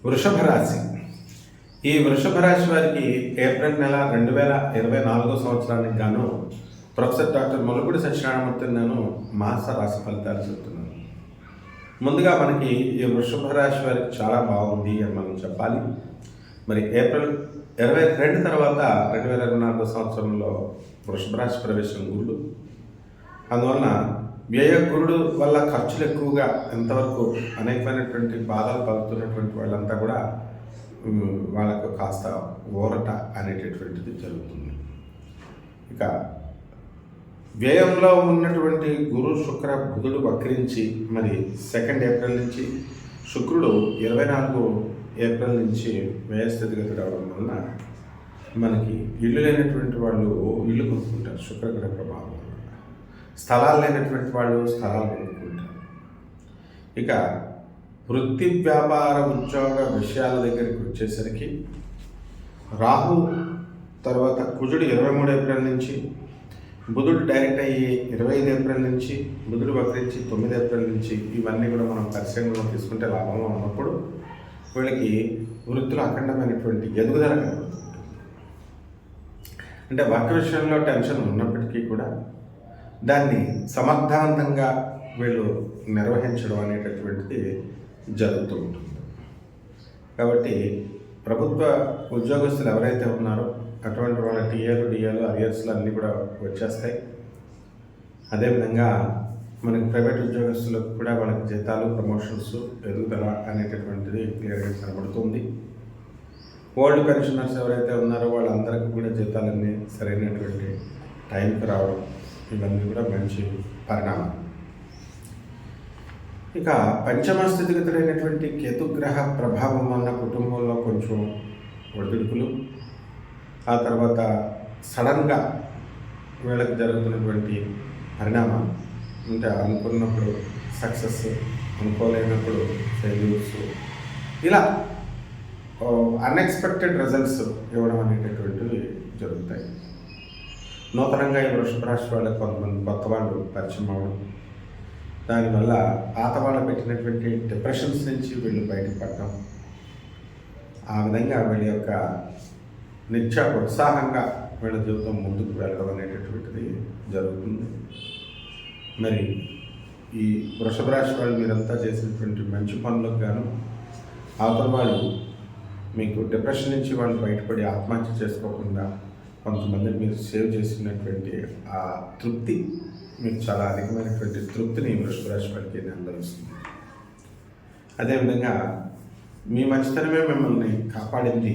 వృషభ రాశి. ఈ వృషభ రాశి వారికి ఏప్రిల్ నెల 2024 సంవత్సరానికి గాను ప్రొఫెసర్ డాక్టర్ ముల్లపూడి సత్యనారాయణమూర్తి నేను మాస రాశి ఫలితాలు చెప్తున్నాను. ముందుగా మనకి ఈ వృషభ రాశి వారికి చాలా బాగుంది అని మనం చెప్పాలి. మరి ఏప్రిల్ 22 తర్వాత 2024 సంవత్సరంలో వృషభ రాశి ప్రవేశం గురుడు. అందువలన వ్యయ గురుడు వల్ల ఖర్చులు ఎక్కువగా ఎంతవరకు అనేకమైనటువంటి బాధలు పలుకుతున్నటువంటి వాళ్ళంతా కూడా వాళ్ళకు కాస్త ఊరట అనేటటువంటిది జరుగుతుంది. ఇక వ్యయంలో ఉన్నటువంటి గురు శుక్ర బుధుడు వక్రించి మరి 2 ఏప్రిల్ నుంచి శుక్రుడు 24 ఏప్రిల్ నుంచి వ్యయస్థితిగతుడు అవడం వలన మనకి ఇల్లు లేనటువంటి వాళ్ళు ఇల్లు కొనుక్కుంటారు. శుక్రగ్రహ ప్రభావం వల్ల స్థలాలు లేనటువంటి వాళ్ళు స్థలాలు కొనుక్కుంటారు. ఇక వృత్తి వ్యాపార ఉద్యోగ విషయాల దగ్గరికి వచ్చేసరికి రాహు తర్వాత కుజుడు 23 ఏప్రిల్ నుంచి, బుధుడు డైరెక్ట్ అయ్యి 25 ఏప్రిల్ నుంచి, బుధుడు వక్రించి 9 ఏప్రిల్ నుంచి, ఇవన్నీ కూడా మనం పరిశ్రమలో తీసుకుంటే లాభంలో ఉన్నప్పుడు వీళ్ళకి వృత్తిలో అఖండమైనటువంటి ఎదుగుదల కనబడుతుంది. అంటే వర్క్ విషయంలో టెన్షన్ ఉన్నప్పటికీ కూడా దాన్ని సమర్థవంతంగా వీళ్ళు నిర్వహించడం అనేటటువంటిది జరుగుతూ ఉంటుంది. కాబట్టి ప్రభుత్వ ఉద్యోగస్తులు ఎవరైతే ఉన్నారో అటువంటి వాళ్ళ డిఏలు అరియర్స్లు అన్నీ కూడా వచ్చేస్తాయి. అదేవిధంగా మనకి ప్రైవేట్ ఉద్యోగస్తులకు కూడా వాళ్ళకి జీతాలు, ప్రమోషన్స్, ఎదుగుదల అనేటటువంటిది క్లియర్గా కనబడుతుంది. ఓల్డ్ పెన్షనర్స్ ఎవరైతే ఉన్నారో వాళ్ళందరికీ కూడా జీతాలన్నీ సరైనటువంటి టైంకి రావడం, ఇవన్నీ కూడా మంచి పరిణామం. ఇక పంచమ స్థితిగతులైనటువంటి కేతుగ్రహ ప్రభావం వల్ల కుటుంబంలో కొంచెం ఒడిదుడుకులు, ఆ తర్వాత సడన్గా వీళ్ళకి జరుగుతున్నటువంటి పరిణామాలు, అంటే అనుకున్నప్పుడు సక్సెస్, అనుకోలేనప్పుడు ఫెయిల్యూర్స్, ఇలా అన్ఎక్స్పెక్టెడ్ రిజల్ట్స్ ఇవ్వడం అనేటటువంటివి జరుగుతాయి. నూతనంగా ఈ వృషభ రాశి వాళ్ళకి కొంతమంది కొత్త వాళ్ళు పరిచయం అవ్వడం, దానివల్ల పాత వాళ్ళు పెట్టినటువంటి డిప్రెషన్స్ నుంచి వీళ్ళు బయటపడటం, ఆ విధంగా వీళ్ళ యొక్క నిత్య ఉత్సాహంగా వీళ్ళ జీవితం ముందుకు వెళ్ళడం అనేటటువంటిది జరుగుతుంది. మరి ఈ వృషభ రాశి వాళ్ళు మీరంతా చేసినటువంటి మంచి పనులకు గాను అవతల వాళ్ళు మీకు డిప్రెషన్ నుంచి వాళ్ళు బయటపడి ఆత్మహత్య చేసుకోకుండా కొంతమంది మీరు సేవ్ చేసినటువంటి ఆ తృప్తి, మీకు చాలా అధికమైనటువంటి తృప్తిని వృషభ రాశి వాళ్ళకి అనుభవిస్తుంది. అదేవిధంగా మీ మంచితనమే మిమ్మల్ని కాపాడింది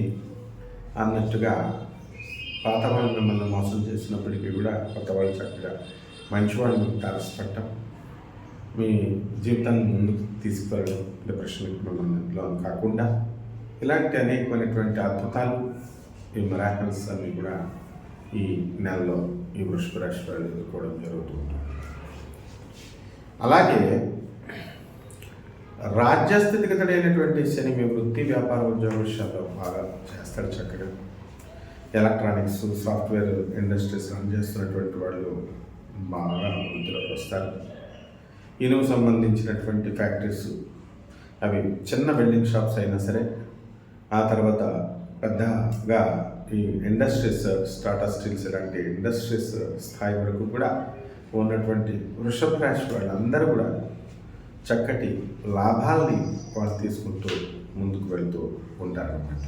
అన్నట్టుగా పాత వాళ్ళు మిమ్మల్ని మోసం చేసినప్పటికీ కూడా కొత్త వాళ్ళు చక్కగా మంచివాళ్ళు మీకు తారసపడటం, మీ జీవితాన్ని ముందుకు తీసుకువెళ్ళడం, డిప్రెషన్కి మిమ్మల్ని లోన్ కాకుండా ఇలాంటి అనేకమైనటువంటి అద్భుతాలు, ఈ మిరాకిల్స్ అన్నీ కూడా ఈ నెలలో ఈ వృషభ రాశి వాళ్ళు ఎదుర్కోవడం జరుగుతుంది. అలాగే రాజ్యస్థితిగతుడైనటువంటి శని మీ వృత్తి వ్యాపార ఉద్యోగ విషయాల్లో బాగా చేస్తాడు. చక్కగా ఎలక్ట్రానిక్స్, సాఫ్ట్వేర్ ఇండస్ట్రీస్ రన్ చేస్తున్నటువంటి వాళ్ళు బాగా వృత్తిలోకి వస్తారు. ఇనుము సంబంధించినటువంటి ఫ్యాక్టరీస్, అవి చిన్న వెల్డింగ్ షాప్స్ అయినా సరే, ఆ తర్వాత పెద్దగా ఈ ఇండస్ట్రీస్, టాటా స్టీల్స్ ఇలాంటి ఇండస్ట్రీస్ స్థాయి వరకు కూడా ఉన్నటువంటి వృషభ రాశి వాళ్ళందరూ కూడా చక్కటి లాభాలని వాళ్ళు తీసుకుంటూ ముందుకు వెళ్తూ ఉంటారన్నమాట.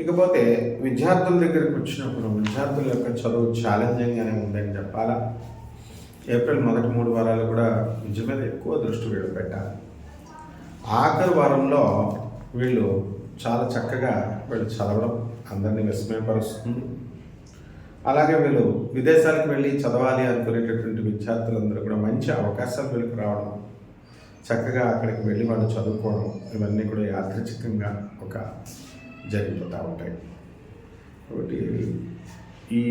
ఇకపోతే విద్యార్థుల దగ్గరికి వచ్చినప్పుడు విద్యార్థుల యొక్క చదువు ఛాలెంజింగ్గానే ఉందని చెప్పాలా. ఏప్రిల్ మొదటి 3 వారాలు కూడా విద్య మీద ఎక్కువ దృష్టి వీళ్ళు పెట్టాలి. ఆఖరి వారంలో వీళ్ళు చాలా చక్కగా వీళ్ళు చదవడం అందరినీ విస్మయపరుస్తుంది. అలాగే వీళ్ళు విదేశాలకు వెళ్ళి చదవాలి అనుకునేటటువంటి విద్యార్థులందరూ కూడా మంచి అవకాశాలు వీళ్ళకి రావడం, చక్కగా అక్కడికి వెళ్ళి వాళ్ళు చదువుకోవడం, ఇవన్నీ కూడా యాదృచ్ఛికంగా ఒక జరిగిపోతూ ఉంటాయి. కాబట్టి ఈ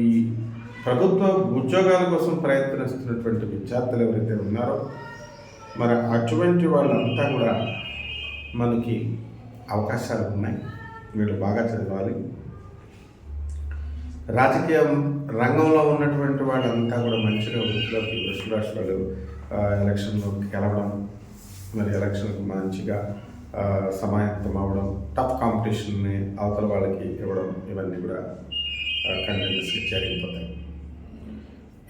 ప్రభుత్వ ఉద్యోగాల కోసం ప్రయత్నిస్తున్నటువంటి విద్యార్థులు ఎవరైతే ఉన్నారో మరి అటువంటి వాళ్ళంతా కూడా మనకి అవకాశాలు ఉన్నాయి. వీళ్ళు బాగా చదవాలి. రాజకీయ రంగంలో ఉన్నటువంటి వాళ్ళంతా కూడా మంచిగా వృత్తిలోకి వృషభ రాశి వాళ్ళు ఎలక్షన్లో గెలవడం, మరి ఎలక్షన్కి మంచిగా సమాయత్తం అవ్వడం, టఫ్ కాంపిటీషన్ని అవతల వాళ్ళకి ఇవ్వడం, ఇవన్నీ కూడా కంటిన్యూస్గా జరిగిపోతాయి.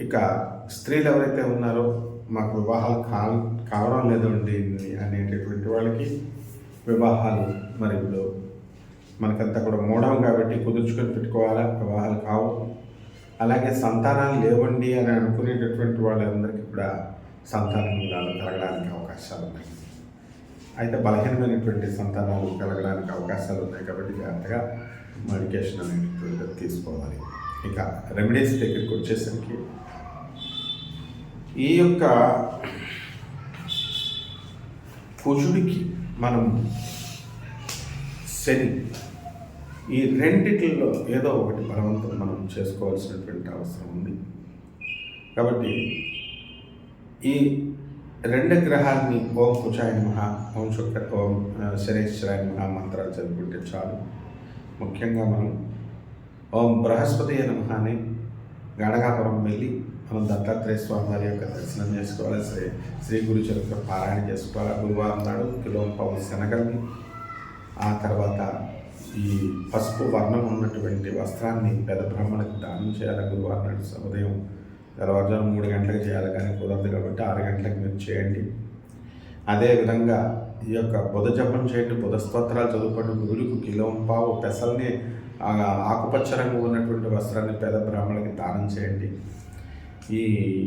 ఇక స్త్రీలు ఎవరైతే ఉన్నారో మాకు వివాహాలు కావడం లేదండి అనేటటువంటి వాళ్ళకి వివాహాలు మరి ఇప్పుడు మనకంతా కూడా మూఢం కాబట్టి కుదుర్చుకొని పెట్టుకోవాలా, వివాహాలు కావు. అలాగే సంతానాలు లేవండి అని అనుకునేటటువంటి వాళ్ళందరికీ కూడా సంతానం కలగడానికి అవకాశాలు ఉన్నాయి. అయితే బలహీనమైనటువంటి సంతానాలు కలగడానికి అవకాశాలు ఉన్నాయి కాబట్టి జాగ్రత్తగా మెడికేషన్ అనేటువంటిది తీసుకోవాలి. ఇక రెమెడీస్ దగ్గరికి వచ్చేసరికి ఈ యొక్క కుజుడికి మనం శని, ఈ రెండిట్లో ఏదో ఒకటి బలవంతం మనం చేసుకోవాల్సినటువంటి అవసరం ఉంది. కాబట్టి ఈ రెండు గ్రహాన్ని ఓం కుజాయ నమః, ఓం శనేశ్వరాయ నమః మంత్రాలు చదువుకుంటే చాలు. ముఖ్యంగా మనం ఓం బృహస్పతి నమః అని గణగాపురం వెళ్ళి మనం దత్తాత్రేయ స్వామి వారి యొక్క దర్శనం చేసుకోవాలి. శ్రీ గురు చరిత్ర పారాయణ చేసుకోవాలి. గురువారం నాడు కిలోంపావు శనగల్ని, ఆ తర్వాత ఈ పసుపు వర్ణం ఉన్నటువంటి వస్త్రాన్ని పెద్ద బ్రాహ్మణులకు దానం చేయాలి. గురువారం నాడు ఉదయం తెల్లవారుజాము 3 గంటలకు చేయాలి, కానీ కుదరదు కాబట్టి 6 గంటలకు మీరు చేయండి. అదేవిధంగా ఈ యొక్క బుధ జపం చేయండి, బుధ స్తోత్రాలు చదువుకోండి. గురువుకు కిలోంపావు పెసల్ని, ఆకుపచ్చ రంగు ఉన్నటువంటి వస్త్రాన్ని పేద బ్రాహ్మణులకి దానం చేయండి. ఈ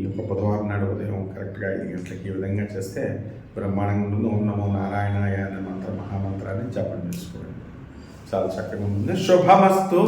యొక్క బుధవారం నాడు ఉదయం కరెక్ట్గా 5 గంటలకి ఈ విధంగా చేస్తే బ్రహ్మాండంగా ఉంటుంది. ఓం నమో నారాయణాయ అనే మహామంత్రాన్ని జపం చేసుకోండి. చాలా చక్కగా ఉంటుంది. శుభమస్తు.